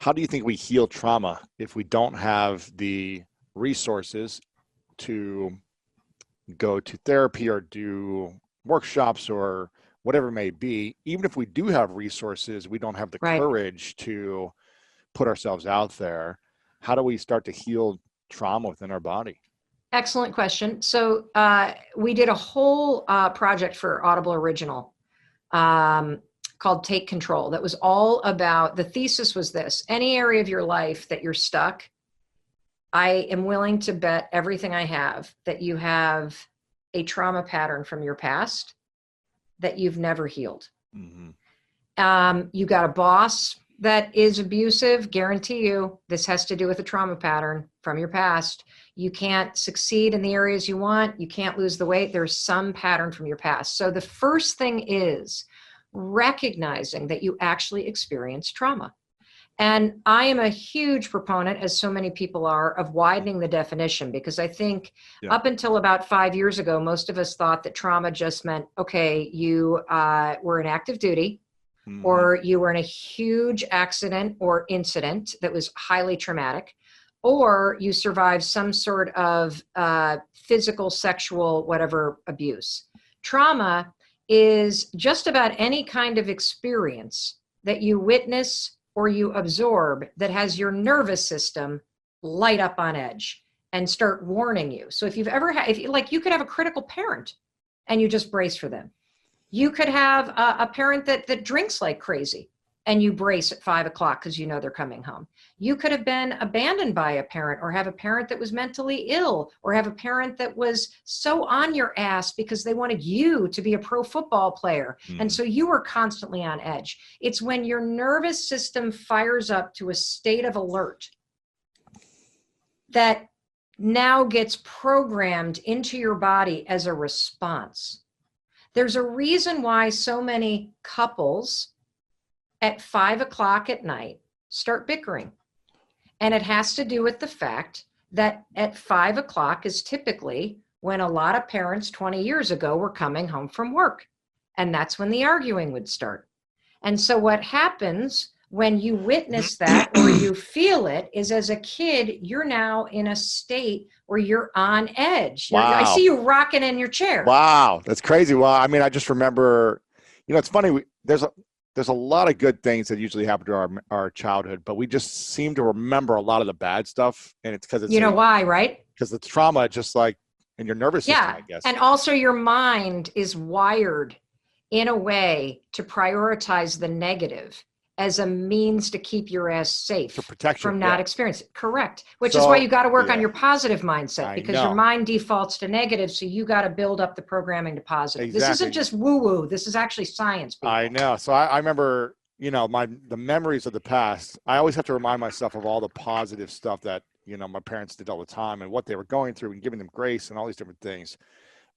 how do you think we heal trauma if we don't have the resources to go to therapy or do workshops or whatever it may be? Even if we do have resources, we don't have the Right. courage to put ourselves out there. How do we start to heal trauma within our body? Excellent question. So we did a whole project for Audible Original called Take Control. That was all about, the thesis was this: any area of your life that you're stuck, I am willing to bet everything I have that you have a trauma pattern from your past that you've never healed. Mm-hmm. You got a boss that is abusive, guarantee you this has to do with a trauma pattern from your past. You can't succeed in the areas you want. You can't lose the weight. There's some pattern from your past. So the first thing is recognizing that you actually experience trauma. And I am a huge proponent, as so many people are, of widening the definition, because I think up until about 5 years ago, most of us thought that trauma just meant, okay, you were in active duty, or you were in a huge accident or incident that was highly traumatic, or you survived some sort of physical, sexual, whatever abuse. Trauma is just about any kind of experience that you witness or you absorb that has your nervous system light up on edge and start warning you. So if you've ever had, you could have a critical parent and you just brace for them. You could have a parent that drinks like crazy and you brace at 5 o'clock because you know they're coming home. You could have been abandoned by a parent, or have a parent that was mentally ill, or have a parent that was so on your ass because they wanted you to be a pro football player. And so you were constantly on edge. It's when your nervous system fires up to a state of alert that now gets programmed into your body as a response. There's a reason why so many couples at 5 o'clock at night start bickering. And it has to do with the fact that at 5 o'clock is typically when a lot of parents 20 years ago were coming home from work. And that's when the arguing would start. And so what happens when you witness that or you feel it is, as a kid, you're now in a state where you're on edge. Wow. I see you rocking in your chair. Wow, that's crazy. Well, I mean, I just remember, it's funny. There's a lot of good things that usually happen to our childhood, but we just seem to remember a lot of the bad stuff. And it's because it's, why, right? Because the trauma, just like in your nervous system, I guess. And also your mind is wired in a way to prioritize the negative as a means to keep your ass safe, to protect from not experiencing it. Correct. Which is why you got to work on your positive mindset, because your mind defaults to negative. So you got to build up the programming to positive. Exactly. This isn't just woo-woo. This is actually science, people. I know. So I remember, the memories of the past. I always have to remind myself of all the positive stuff that, my parents did all the time and what they were going through and giving them grace and all these different things.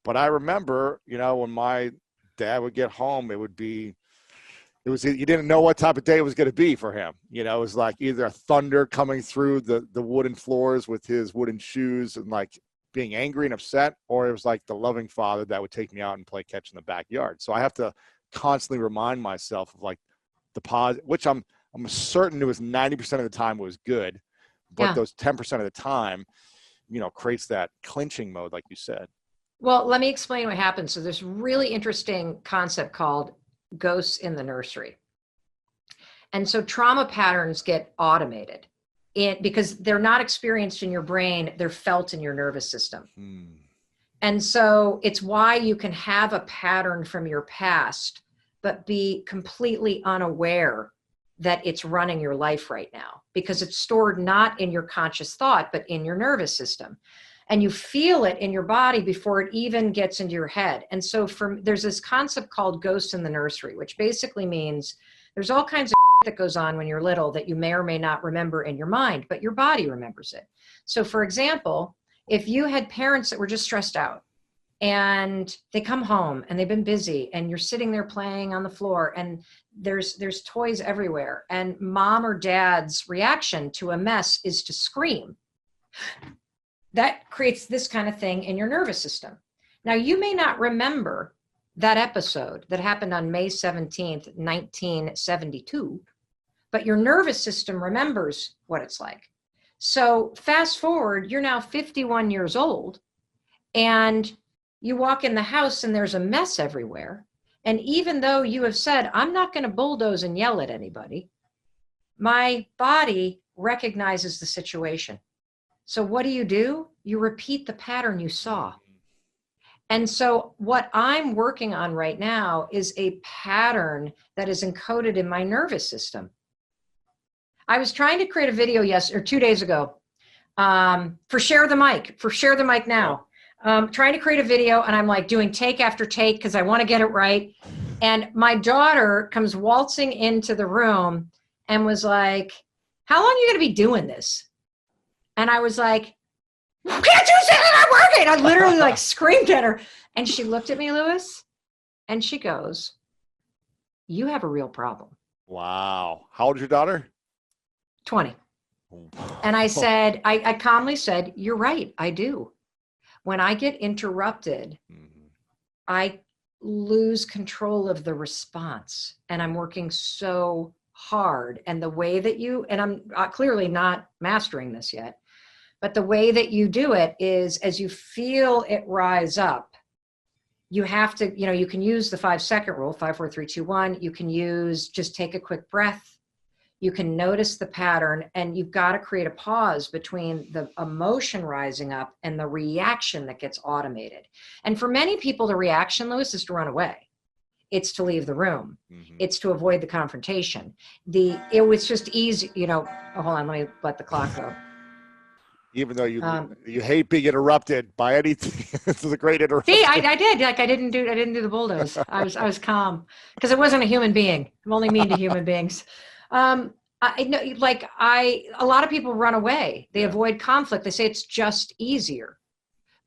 But I remember, when my dad would get home, you didn't know what type of day it was going to be for him. It was like either a thunder coming through the wooden floors with his wooden shoes and like being angry and upset, or it was like the loving father that would take me out and play catch in the backyard. So I have to constantly remind myself of like the positive, which I'm certain it was 90% of the time was good, but those 10% of the time, creates that clinching mode, like you said. Well, let me explain what happens. So there's a really interesting concept called ghosts in the nursery. And so trauma patterns get automated because they're not experienced in your brain, they're felt in your nervous system. And so it's why you can have a pattern from your past, but be completely unaware that it's running your life right now, because it's stored not in your conscious thought, but in your nervous system. And you feel it in your body before it even gets into your head. And so there's this concept called ghosts in the nursery, which basically means there's all kinds of that goes on when you're little that you may or may not remember in your mind, but your body remembers it. So for example, if you had parents that were just stressed out and they come home and they've been busy and you're sitting there playing on the floor and there's toys everywhere, and mom or dad's reaction to a mess is to scream, that creates this kind of thing in your nervous system. Now, you may not remember that episode that happened on May 17th, 1972, but your nervous system remembers what it's like. So fast forward, you're now 51 years old and you walk in the house and there's a mess everywhere. And even though you have said, I'm not going to bulldoze and yell at anybody, my body recognizes the situation. So what do? You repeat the pattern you saw. And so what I'm working on right now is a pattern that is encoded in my nervous system. I was trying to create a video 2 days ago for Share the Mic now. Trying to create a video, and I'm like doing take after take because I want to get it right. And my daughter comes waltzing into the room and was like, how long are you going to be doing this? And I was like, can't you see that I'm working? I literally like screamed at her. And she looked at me, Lewis, and she goes, you have a real problem. Wow. How old is your daughter? 20. And I said, I calmly said, you're right, I do. When I get interrupted, I lose control of the response. And I'm working so hard. And the way that and I'm clearly not mastering this yet, but the way that you do it is as you feel it rise up, you have to, you can use the 5-second rule, 5, 4, 3, 2, 1. You can use just take a quick breath. You can notice the pattern, and you've got to create a pause between the emotion rising up and the reaction that gets automated. And for many people, the reaction, Lewis, is to run away. It's to leave the room. It's to avoid the confrontation. It was just easy, hold on, let me let the clock go. Even though you hate being interrupted by anything, this is a great interruption. See, I did. Like I didn't do the bulldoze. I was calm because it wasn't a human being. I'm only mean to human beings. A lot of people run away. They avoid conflict. They say it's just easier.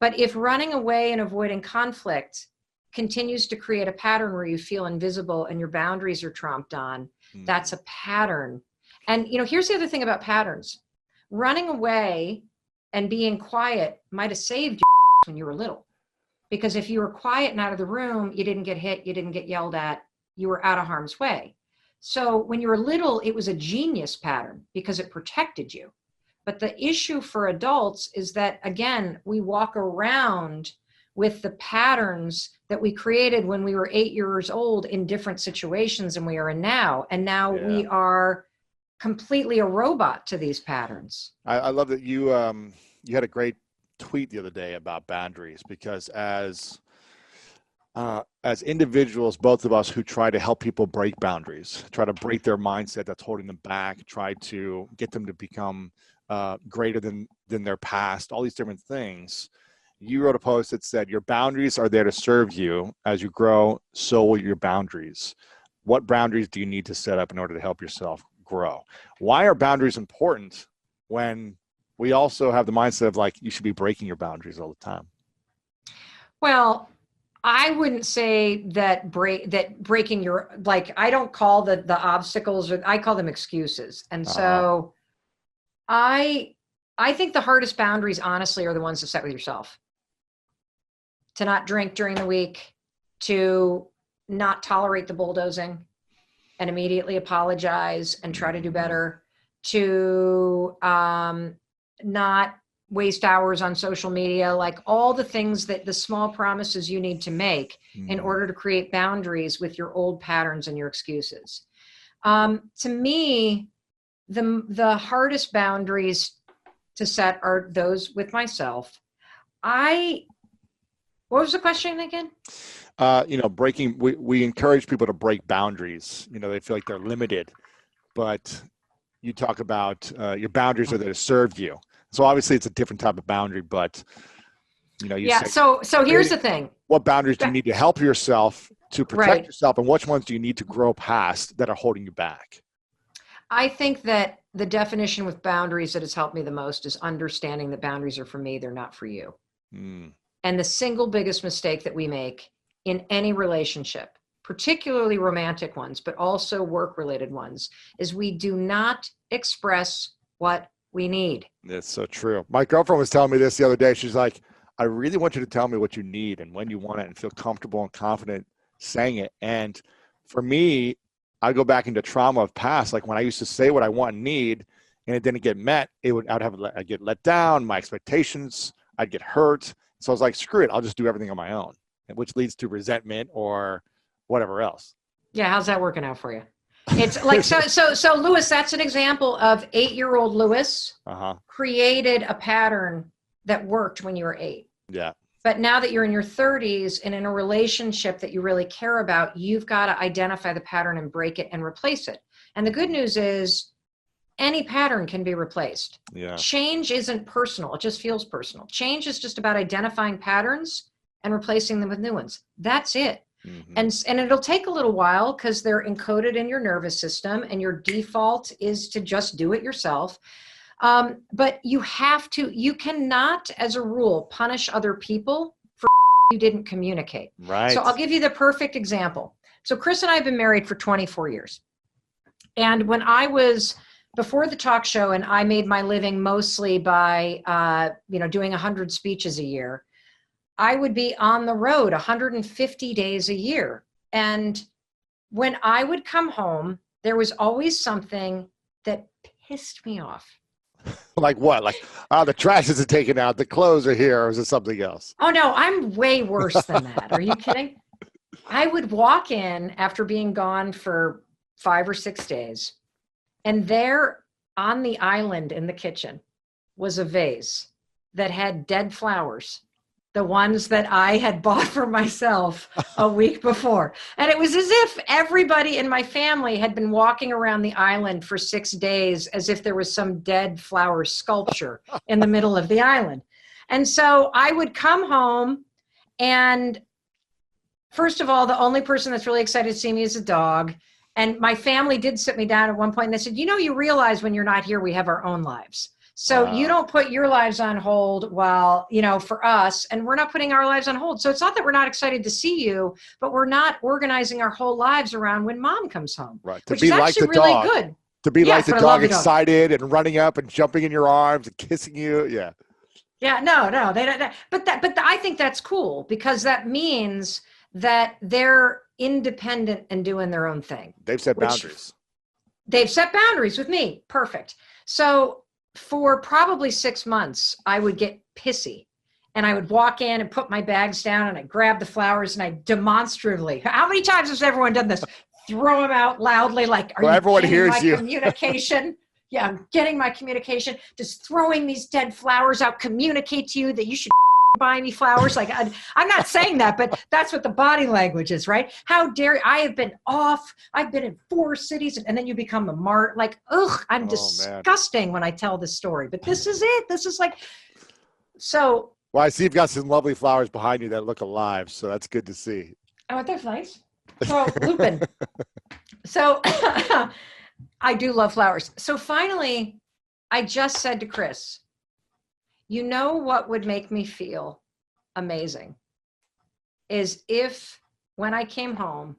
But if running away and avoiding conflict continues to create a pattern where you feel invisible and your boundaries are tromped on, that's a pattern. And, here's the other thing about patterns. Running away and being quiet might have saved you when you were little. Because if you were quiet and out of the room, you didn't get hit, you didn't get yelled at, you were out of harm's way. So when you were little, it was a genius pattern because it protected you. But the issue for adults is that, again, we walk around with the patterns that we created when we were 8 years old in different situations than we are in now. And now we are completely a robot to these patterns. I love that you had a great tweet the other day about boundaries, because as individuals, both of us who try to help people break boundaries, try to break their mindset that's holding them back, try to get them to become greater than their past, all these different things. You wrote a post that said, your boundaries are there to serve you. As you grow, so will your boundaries. What boundaries do you need to set up in order to help yourself grow? Why are boundaries important when we also have the mindset of like, you should be breaking your boundaries all the time? Well, I wouldn't say that breaking your, like, I don't call the obstacles, or I call them excuses. And so I think the hardest boundaries, honestly, are the ones to set with yourself. To not drink during the week, to not tolerate the bulldozing and immediately apologize and try to do better, to not waste hours on social media, like all the things that the small promises you need to make in order to create boundaries with your old patterns and your excuses. To me, the hardest boundaries to set are those with myself. What was the question again? Breaking, we encourage people to break boundaries. They feel like they're limited, but you talk about your boundaries are there to serve you. So obviously it's a different type of boundary, but so here's the thing. What boundaries do you need to help yourself to protect yourself, and which ones do you need to grow past that are holding you back? I think that the definition with boundaries that has helped me the most is understanding that boundaries are for me, they're not for you. And the single biggest mistake that we make in any relationship, particularly romantic ones, but also work-related ones, is we do not express what we need. It's so true. My girlfriend was telling me this the other day. She's like, I really want you to tell me what you need and when you want it and feel comfortable and confident saying it. And for me, I go back into trauma of past, like when I used to say what I want and need, and it didn't get met, I'd get let down, my expectations, I'd get hurt. So I was like, screw it, I'll just do everything on my own, which leads to resentment or whatever else. Yeah, how's that working out for you? It's like, so Lewis, that's an example of 8-year-old Lewis created a pattern that worked when you were 8. Yeah. But now that you're in your 30s and in a relationship that you really care about, you've got to identify the pattern and break it and replace it. And the good news is any pattern can be replaced. Yeah. Change isn't personal. It just feels personal. Change is just about identifying patterns and replacing them with new ones. That's it. Mm-hmm. And it'll take a little while because they're encoded in your nervous system, and your default is to just do it yourself. But you cannot, as a rule, punish other people for you didn't communicate. Right. So I'll give you the perfect example. So Chris and I have been married for 24 years. And when I was before the talk show and I made my living mostly by, doing 100 speeches a year, I would be on the road 150 days a year. And when I would come home, there was always something that pissed me off. Like what? Like, the trash isn't taken out, the clothes are here, or is it something else? Oh, no, I'm way worse than that. Are you kidding? I would walk in after being gone for 5 or 6 days, and there on the island in the kitchen was a vase that had dead flowers, the ones that I had bought for myself a week before. And it was as if everybody in my family had been walking around the island for 6 days as if there was some dead flower sculpture in the middle of the island. And so I would come home, and first of all, the only person that's really excited to see me is a dog. And my family did sit me down at one point and they said, you realize when you're not here, we have our own lives. So you don't put your lives on hold while, for us, and we're not putting our lives on hold. So it's not that we're not excited to see you, but we're not organizing our whole lives around when mom comes home. Right. Which is actually really good. To be like the dog, excited and running up and jumping in your arms and kissing you. Yeah. Yeah, no, they don't. But I think that's cool because that means that they're independent and doing their own thing. They've set boundaries. They've set boundaries with me. Perfect. So for probably 6 months, I would get pissy and I would walk in and put my bags down and I grab the flowers and I demonstratively, how many times has everyone done this? Throw them out loudly. Like, are you everyone hears my communication? Yeah, I'm getting my communication. Just throwing these dead flowers out, communicate to you that you should buy me flowers. Like, I'm not saying that, but that's what the body language is, right? How dare you? I have been off. I've been in 4 cities, and then you become a mart. Like, ugh, I'm disgusting when I tell this story. But this is it. This is like, so. Well, I see you've got some lovely flowers behind you that look alive, so that's good to see. Oh, that's nice. So, Lupin. So, I do love flowers. So finally, I just said to Chris, you know what would make me feel amazing is if when I came home,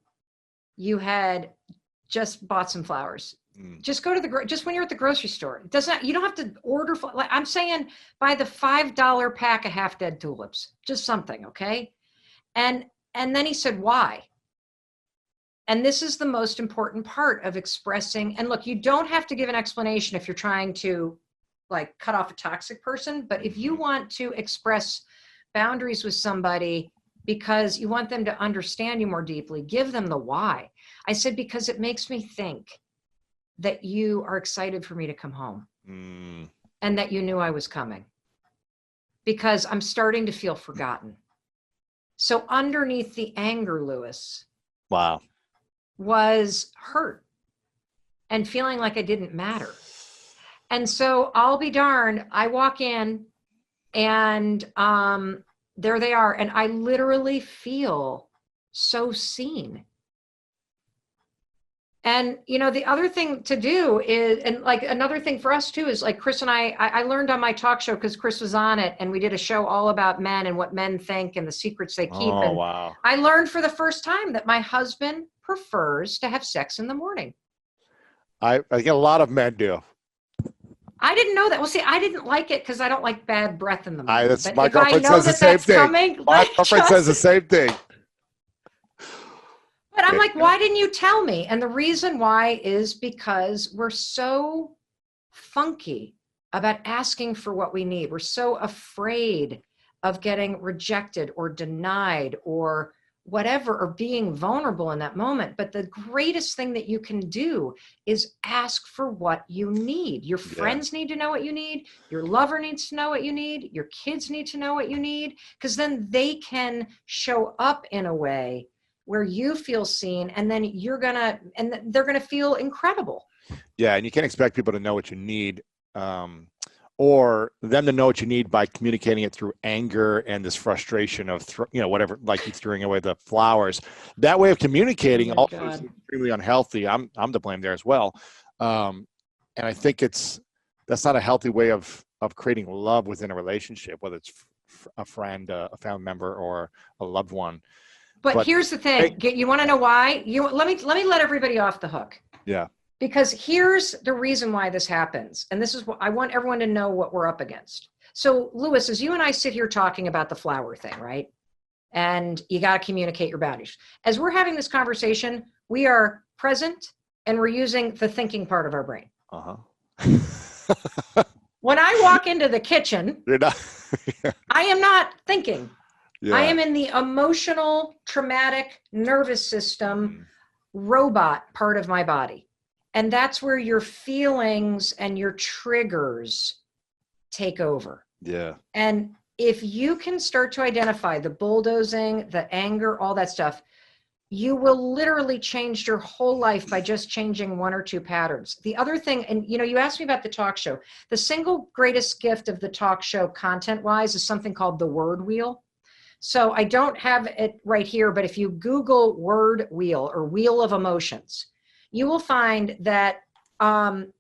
you had just bought some flowers. Just go to just when you're at the grocery store. You don't have to order. Like I'm saying, buy the $5 pack of half dead tulips, just something. Okay. And then he said, why? And this is the most important part of expressing. And look, you don't have to give an explanation if you're trying to like cut off a toxic person. But if you want to express boundaries with somebody because you want them to understand you more deeply, give them the why. I said, because it makes me think that you are excited for me to come home and that you knew I was coming because I'm starting to feel forgotten. So underneath the anger, Lewis. Wow. Was hurt and feeling like I didn't matter. And so I'll be darned, I walk in and there they are. And I literally feel so seen. And, the other thing to do is, and like another thing for us too, is like Chris and I learned on my talk show because Chris was on it and we did a show all about men and what men think and the secrets they keep. Oh, and wow. I learned for the first time that my husband prefers to have sex in the morning. I think a lot of men do. I didn't know that. Well, see, I didn't like it because I don't like bad breath in the morning. My girlfriend says the same thing. My girlfriend says the same thing. But I'm like, why didn't you tell me? And the reason why is because we're so funky about asking for what we need. We're so afraid of getting rejected or denied or whatever, or being vulnerable in that moment. But the greatest thing that you can do is ask for what you need. Your friends need to know what you need. Your lover needs to know what you need. Your kids need to know what you need, because then they can show up in a way where you feel seen, and then they're gonna feel incredible. Yeah, and you can't expect people to know what you need, or them to know what you need by communicating it through anger and this frustration of, whatever, like you throwing away the flowers. That way of communicating also is extremely unhealthy. I'm to blame there as well, and I think that's not a healthy way of creating love within a relationship, whether it's a friend, a family member, or a loved one. But here's the thing: you want to know why? Let me let everybody off the hook. Yeah. Because here's the reason why this happens. And this is what I want everyone to know what we're up against. So, Lewis, as you and I sit here talking about the flower thing, right? And you got to communicate your boundaries. As we're having this conversation, we are present and we're using the thinking part of our brain. When I walk into the kitchen, I am not thinking. Yeah. I am in the emotional, traumatic, nervous system, robot part of my body. And that's where your feelings and your triggers take over. Yeah. And if you can start to identify the bulldozing, the anger, all that stuff, you will literally change your whole life by just changing one or two patterns. The other thing, and you asked me about the talk show. The single greatest gift of the talk show content-wise is something called the word wheel. So I don't have it right here, but if you Google word wheel or wheel of emotions, you will find that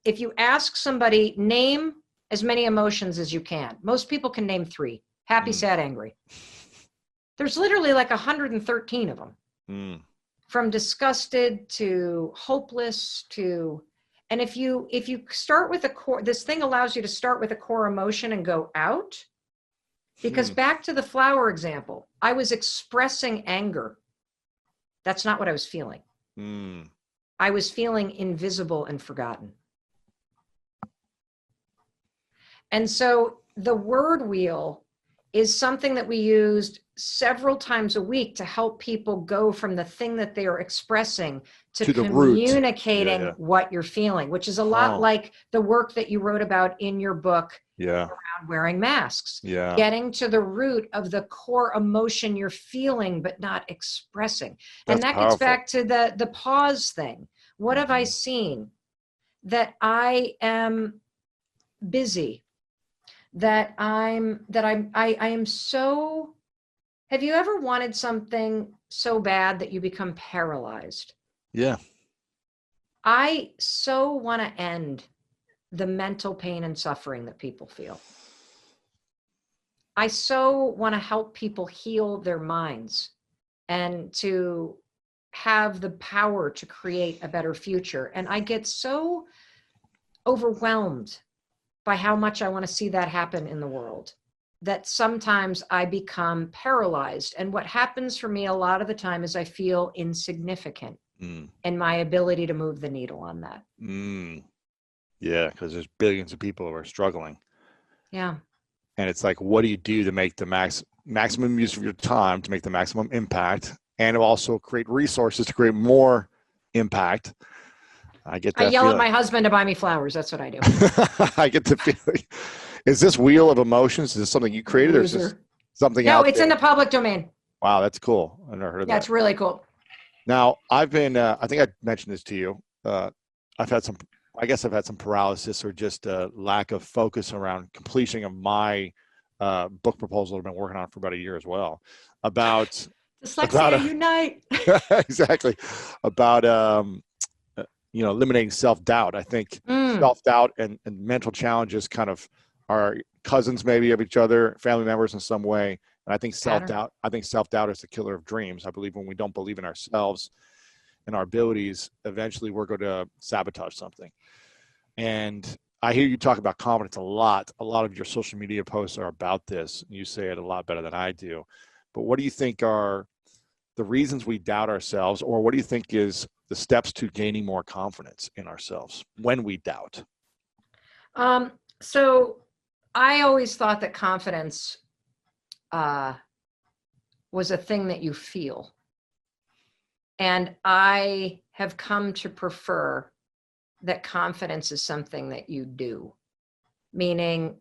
if you ask somebody, name as many emotions as you can. Most people can name 3: happy, sad, angry. There's literally like 113 of them, from disgusted to hopeless to, and if you start with a core, this thing allows you to start with a core emotion and go out. Because back to the flower example, I was expressing anger. That's not what I was feeling. I was feeling invisible and forgotten. And so the word wheel is something that we used several times a week to help people go from the thing that they are expressing to communicating what you're feeling, which is a lot like the work that you wrote about in your book around wearing masks. Getting to the root of the core emotion you're feeling but not expressing. And that gets back to the pause thing. What have I seen? That I am busy. That I am so. Have you ever wanted something so bad that you become paralyzed? Yeah. I so want to end the mental pain and suffering that people feel. I so want to help people heal their minds and to have the power to create a better future. And I get so overwhelmed by how much I want to see that happen in the world that sometimes I become paralyzed. And what happens for me a lot of the time is I feel insignificant in my ability to move the needle on that. Yeah, because there's billions of people who are struggling. Yeah. And it's like, what do you do to make the maximum use of your time, to make the maximum impact, and to also create resources to create more impact? I get that. I yell at my husband to buy me flowers. That's what I do. I get the feeling. Is this wheel of emotions? Is this something you created, or is this something else? No, it's in the public domain. Wow, that's cool. I never heard of that. Yeah, it's really cool. Now, I've been, I think I mentioned this to you. I've had some paralysis or just a lack of focus around completion of my book proposal I've been working on for about a year as well. About Dyslexia Unite. Exactly. About eliminating self-doubt. I think self-doubt and mental challenges kind of are cousins maybe of each other, family members in some way. And I think self-doubt is the killer of dreams. I believe when we don't believe in ourselves and our abilities, eventually we're going to sabotage something. And I hear you talk about confidence a lot. A lot of your social media posts are about this. You say it a lot better than I do. But what do you think are the reasons we doubt ourselves, or what do you think is the steps to gaining more confidence in ourselves when we doubt? So I always thought that confidence was a thing that you feel. And I have come to prefer that confidence is something that you do, meaning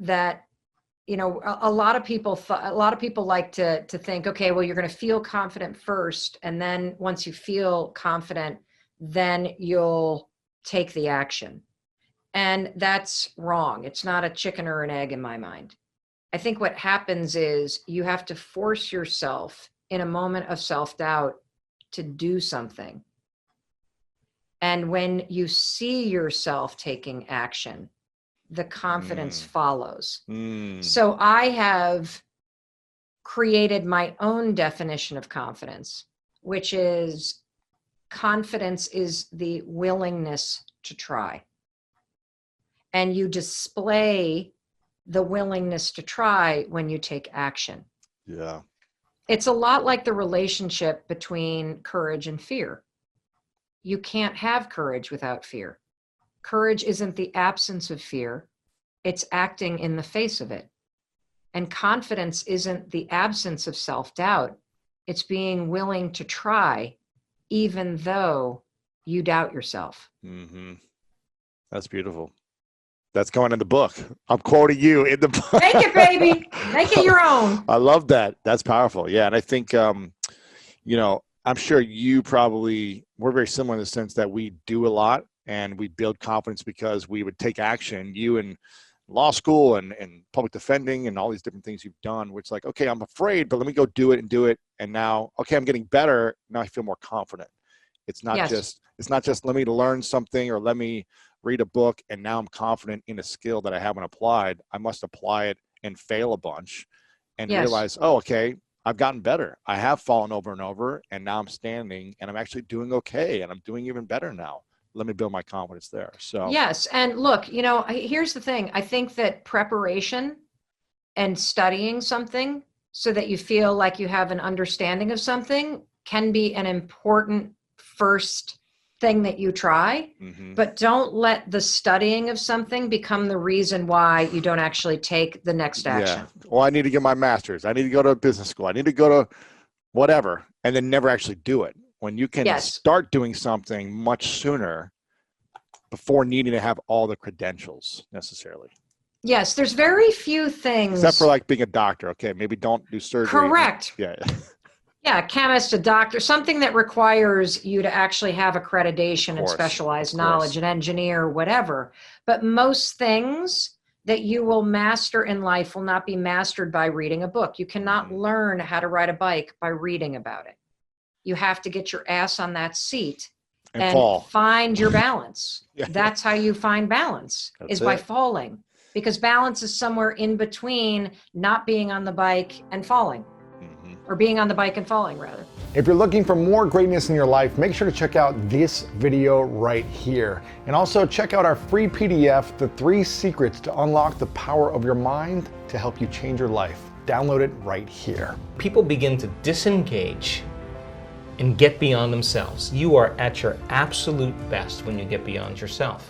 that, you know, a lot of people like to think, okay, well, you're going to feel confident first, and then once you feel confident, then you'll take the action. And that's wrong. It's not a chicken or an egg in my mind. I think what happens is you have to force yourself in a moment of self-doubt to do something. And when you see yourself taking action, the confidence follows. So I have created my own definition of confidence, which is confidence is the willingness to try. And you display the willingness to try when you take action. Yeah. It's a lot like the relationship between courage and fear. You can't have courage without fear. Courage isn't the absence of fear. It's acting in the face of it. And confidence isn't the absence of self-doubt. It's being willing to try, even though you doubt yourself. Mm-hmm. That's beautiful. That's going in the book. I'm quoting you in the book. Make it, baby. Make it your own. I love that. That's powerful. Yeah. And I think, you know, I'm sure we're very similar in the sense that we do a lot and we build confidence because we would take action. You in law school and public defending and all these different things you've done, which like, okay, I'm afraid, but let me go do it. And now, okay, I'm getting better. Now I feel more confident. It's not just let me learn something or let me read a book and now I'm confident in a skill that I haven't applied. I must apply it and fail a bunch and realize, oh, okay, I've gotten better. I have fallen over and over and now I'm standing and I'm actually doing okay and I'm doing even better now. Let me build my confidence there. So yes. And look, you know, here's the thing. I think that preparation and studying something so that you feel like you have an understanding of something can be an important first thing that you try, but don't let the studying of something become the reason why you don't actually take the next action. Yeah. Well, I need to get my master's. I need to go to business school. I need to go to whatever, and then never actually do it. When you can start doing something much sooner before needing to have all the credentials necessarily. Yes, there's very few things. Except for like being a doctor. Okay, maybe don't do surgery. Correct. Yeah. Yeah, a chemist, a doctor, something that requires you to actually have accreditation and specialized knowledge, an engineer, whatever. But most things that you will master in life will not be mastered by reading a book. You cannot learn how to ride a bike by reading about it. You have to get your ass on that seat and find your balance. That's how you find balance, is by falling. Because balance is somewhere in between not being on the bike and falling. Or being on the bike and falling, rather. If you're looking for more greatness in your life, make sure to check out this video right here. And also check out our free PDF, The 3 Secrets to Unlock the Power of Your Mind to help you change your life. Download it right here. People begin to disengage and get beyond themselves. You are at your absolute best when you get beyond yourself.